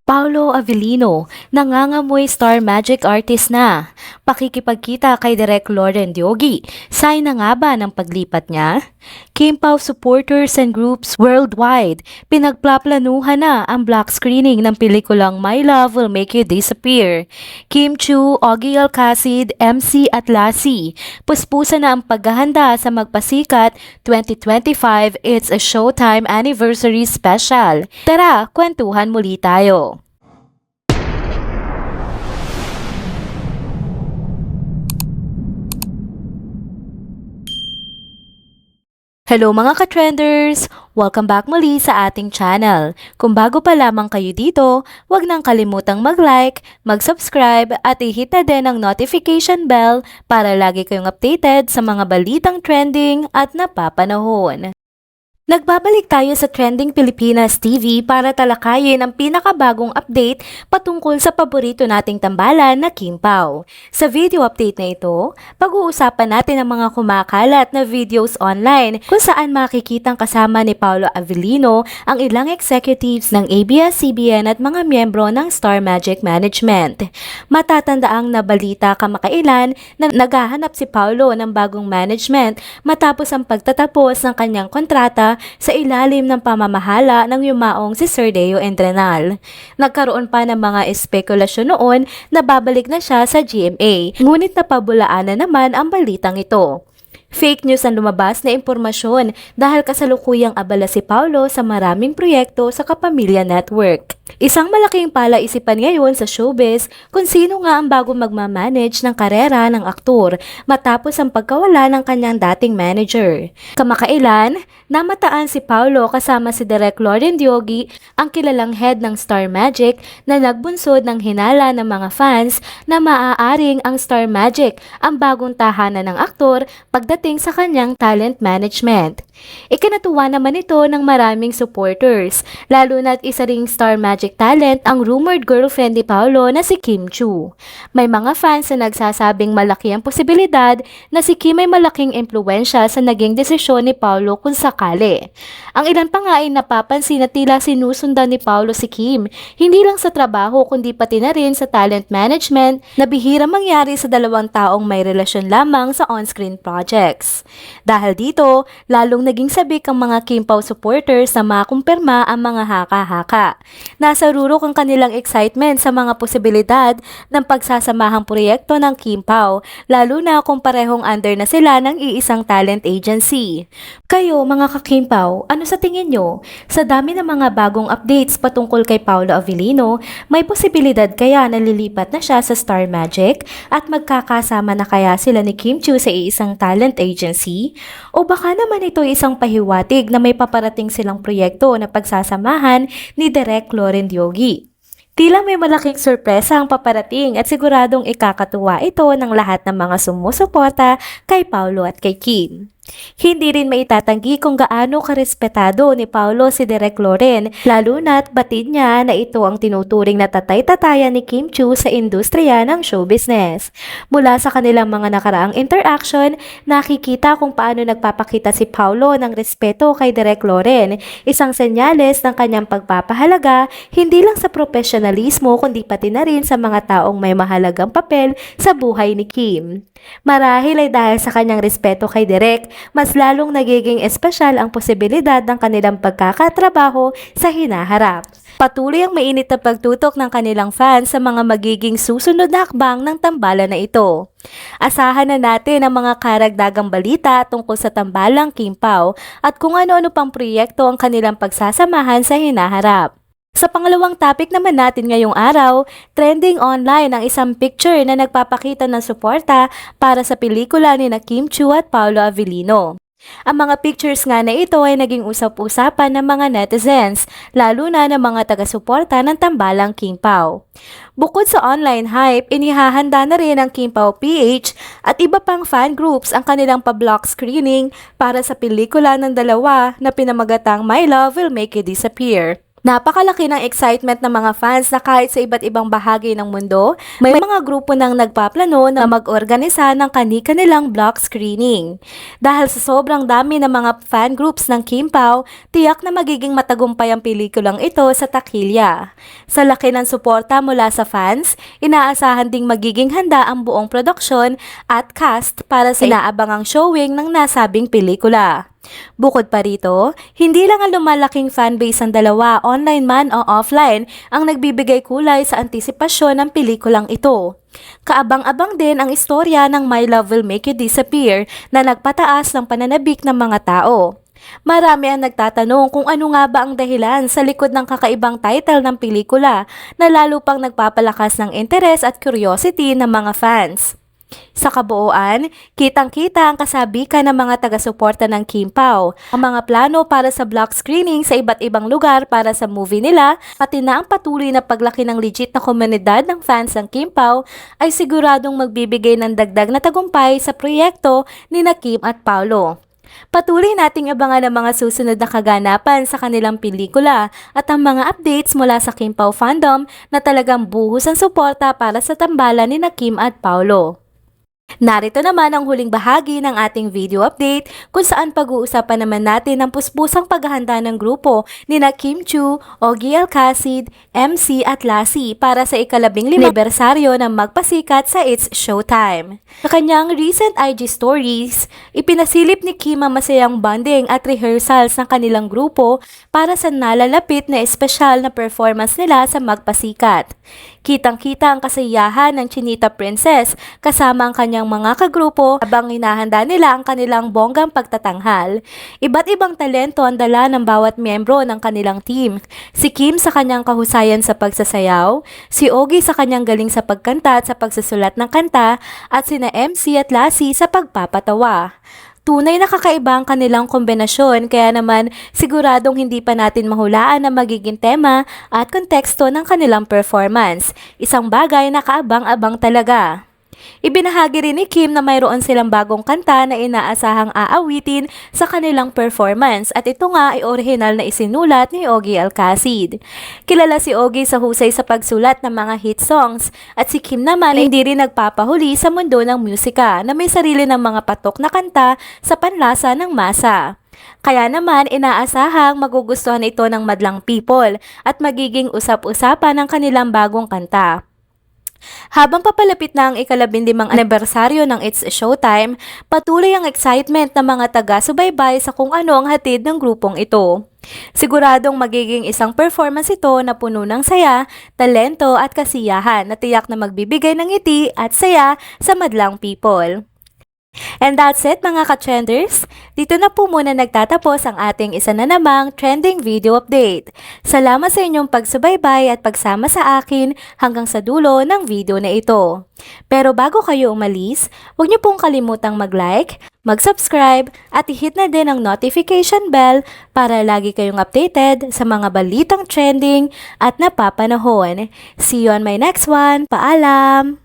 Paolo Avellino, nangangamoy star magic artist na. Pakikipagkita kay Direk Lauren Diogi. Sign na nga ba ng paglipat niya? Kim Pao supporters and groups worldwide, pinagplaplanuhan na ang black screening ng pelikulang My Love Will Make You Disappear. Kim Chu, Ogie Alcacid, MC at Lassie, puspusan na ang paghahanda sa magpasikat 2025 It's a Showtime Anniversary Special. Tara, kwentuhan muli tayo. Hello mga ka-trenders! Welcome back muli sa ating channel. Kung bago pa lamang kayo dito, huwag nang kalimutang mag-like, mag-subscribe at i-hit na din ang notification bell para lagi kayong updated sa mga balitang trending at napapanahon. Nagbabalik tayo sa Trending Pilipinas TV para talakayin ang pinakabagong update patungkol sa paborito nating tambalan na Kim Pao. Sa video update na ito, pag-uusapan natin ang mga kumakalat na videos online kung saan makikitang kasama ni Paolo Avellino ang ilang executives ng ABS-CBN at mga miyembro ng Star Magic Management. Matatandaang nabalita kamakailan na naghahanap si Paolo ng bagong management matapos ang pagtatapos ng kanyang kontrata sa ilalim ng pamamahala ng yumaong si Sir Deo Endrenal. Nagkaroon pa ng mga espekulasyon noon na babalik na siya sa GMA, ngunit napabulaan na naman ang balitang ito. Fake news ang lumabas na impormasyon dahil kasalukuyang abala si Paolo sa maraming proyekto sa Kapamilya Network. Isang malaking palaisipan ngayon sa showbiz kung sino nga ang bago magmamanage ng karera ng aktor matapos ang pagkawala ng kanyang dating manager. Kamakailan, namataan si Paolo kasama si Direk Lauren Diogi, ang kilalang head ng Star Magic, na nagbunsod ng hinala ng mga fans na maaaring ang Star Magic ang bagong tahanan ng aktor pagdating sa kanyang talent management. Ikinatuwa naman ito ng maraming supporters, lalo na't isa ring Star Magic talent ang rumored girlfriend ni Paolo na si Kim Chu. May mga fans na nagsasabing malaki ang posibilidad na si Kim ay malaking impluensya sa naging desisyon ni Paolo kung sakali. Ang ilan pa nga ay napapansin na tila sinusundan ni Paolo si Kim, hindi lang sa trabaho kundi pati na rin sa talent management na bihirang mangyari sa dalawang taong may relasyon lamang sa on-screen projects. Dahil dito, lalong naging sabik ang mga Kim Pao supporters na makumpirma ang mga haka-haka. Nasa rurok ang kanilang excitement sa mga posibilidad ng pagsasamahang proyekto ng Kim Pao, lalo na kung parehong under na sila ng iisang talent agency. Kayo mga ka-Kim Pao, ano sa tingin nyo? Sa dami ng mga bagong updates patungkol kay Paolo Avellino, may posibilidad kaya na lilipat na siya sa Star Magic at magkakasama na kaya sila ni Kim Chu sa iisang talent agency? O baka naman ito isang pahiwatig na may paparating silang proyekto na pagsasamahan ni Direk Lauren Diogi? Tila may malaking sorpresa ang paparating at siguradong ikakatuwa ito ng lahat ng mga sumusuporta kay Paolo at kay Kim. Hindi rin maitatanggi kung gaano karespetado ni Paolo si Direk Lauren, lalo na't batid niya na ito ang tinuturing na tatay-tatayan ni Kim Chu sa industriya ng show business. Mula sa kanilang mga nakaraang interaction, nakikita kung paano nagpapakita si Paolo ng respeto kay Direk Lauren, isang senyales ng kanyang pagpapahalaga hindi lang sa profesionalismo kundi pati na rin sa mga taong may mahalagang papel sa buhay ni Kim. Marahil ay dahil sa kanyang respeto kay Direk, mas lalong nagiging espesyal ang posibilidad ng kanilang pagkakatrabaho sa hinaharap. Patuloy ang mainit na pagtutok ng kanilang fans sa mga magiging susunod na hakbang ng tambalan na ito. Asahan na natin ang mga karagdagang balita tungkol sa tambalang Kim Pao at kung ano-ano pang proyekto ang kanilang pagsasamahan sa hinaharap. Sa pangalawang topic naman natin ngayong araw, trending online ang isang picture na nagpapakita ng suporta para sa pelikula ni Kim Chu at Paolo Avellino. Ang mga pictures nga na ito ay naging usap-usapan ng mga netizens, lalo na ng mga taga-suporta ng tambalang Kim Pao. Bukod sa online hype, inihahanda na rin ng Kim Pao PH at iba pang fan groups ang kanilang pa-block screening para sa pelikula ng dalawa na pinamagatang My Love Will Make You Disappear. Napakalaki ng excitement ng mga fans na kahit sa iba't ibang bahagi ng mundo, may mga grupo nang nagpaplano na mag-organisa ng kani-kanilang block screening. Dahil sa sobrang dami ng mga fan groups ng Kim Pao, tiyak na magiging matagumpay ang pelikulang ito sa takilya. Sa laki ng suporta mula sa fans, inaasahan ding magiging handa ang buong produksyon at cast para sa inaabangang showing ng nasabing pelikula. Bukod pa rito, hindi lang ang lumalaking fanbase ng dalawa, online man o offline, ang nagbibigay kulay sa antisipasyon ng pelikulang ito. Kaabang-abang din ang istorya ng My Love Will Make You Disappear na nagpataas ng pananabik ng mga tao. Marami ang nagtatanong kung ano nga ba ang dahilan sa likod ng kakaibang title ng pelikula na lalo pang nagpapalakas ng interes at curiosity ng mga fans. Sa kabuuan, kitang-kita ang kasabikan ng mga taga-suporta ng Kim Pao, ang mga plano para sa block screening sa iba't ibang lugar para sa movie nila, pati na ang patuloy na paglaki ng legit na komunidad ng fans ng Kim Pao ay siguradong magbibigay ng dagdag na tagumpay sa proyekto ni na Kim at Paolo. Patuloy nating abangan ang mga susunod na kaganapan sa kanilang pelikula at ang mga updates mula sa Kim Pao fandom na talagang buhos ang suporta para sa tambalan ni na Kim at Paolo. Narito naman ang huling bahagi ng ating video update kung saan pag-uusapan naman natin ang puspusang paghahanda ng grupo ni na Kim Chiu, Ogie Alcacid, MC at Lassie para sa ika-15 anibersaryo ng magpasikat sa It's Showtime. Sa kanyang recent IG stories, ipinasilip ni Kim ang masayang bonding at rehearsals ng kanilang grupo para sa nalalapit na espesyal na performance nila sa magpasikat. Kitang-kita ang kasiyahan ng Chinita Princess kasama ang kanyang mga kagrupo habang hinahanda nila ang kanilang bonggang pagtatanghal. Iba't ibang talento ang dala ng bawat miyembro ng kanilang team. Si Kim sa kanyang kahusayan sa pagsasayaw, si Ogie sa kanyang galing sa pagkanta at sa pagsusulat ng kanta, at sina MC at Lassie sa pagpapatawa. Tunay na kakaiba ang kanilang kombinasyon kaya naman siguradong hindi pa natin mahulaan ang magiging tema at konteksto ng kanilang performance. Isang bagay na kaabang-abang talaga. Ibinahagi rin ni Kim na mayroon silang bagong kanta na inaasahang aawitin sa kanilang performance at ito nga ay orihinal na isinulat ni Ogie Alcacid. Kilala si Ogie sa husay sa pagsulat ng mga hit songs at si Kim naman ay hindi rin nagpapahuli sa mundo ng musika na may sarili ng mga patok na kanta sa panlasa ng masa. Kaya naman inaasahang magugustuhan ito ng madlang people at magiging usap-usapan ng kanilang bagong kanta. Habang papalapit na ang ika-15 anibersaryo ng It's Showtime, patuloy ang excitement ng mga taga-subaybay sa kung ano ang hatid ng grupong ito. Siguradong magiging isang performance ito na puno ng saya, talento at kasiyahan na tiyak na magbibigay ng ngiti at saya sa madlang people. And that's it mga ka-trenders. Dito na po muna nagtatapos ang ating isa na namang trending video update. Salamat sa inyong pagsubaybay at pagsama sa akin hanggang sa dulo ng video na ito. Pero bago kayo umalis, huwag niyo pong kalimutang mag-like, mag-subscribe at i-hit na din ang notification bell para lagi kayong updated sa mga balitang trending at napapanahon. See you on my next one. Paalam!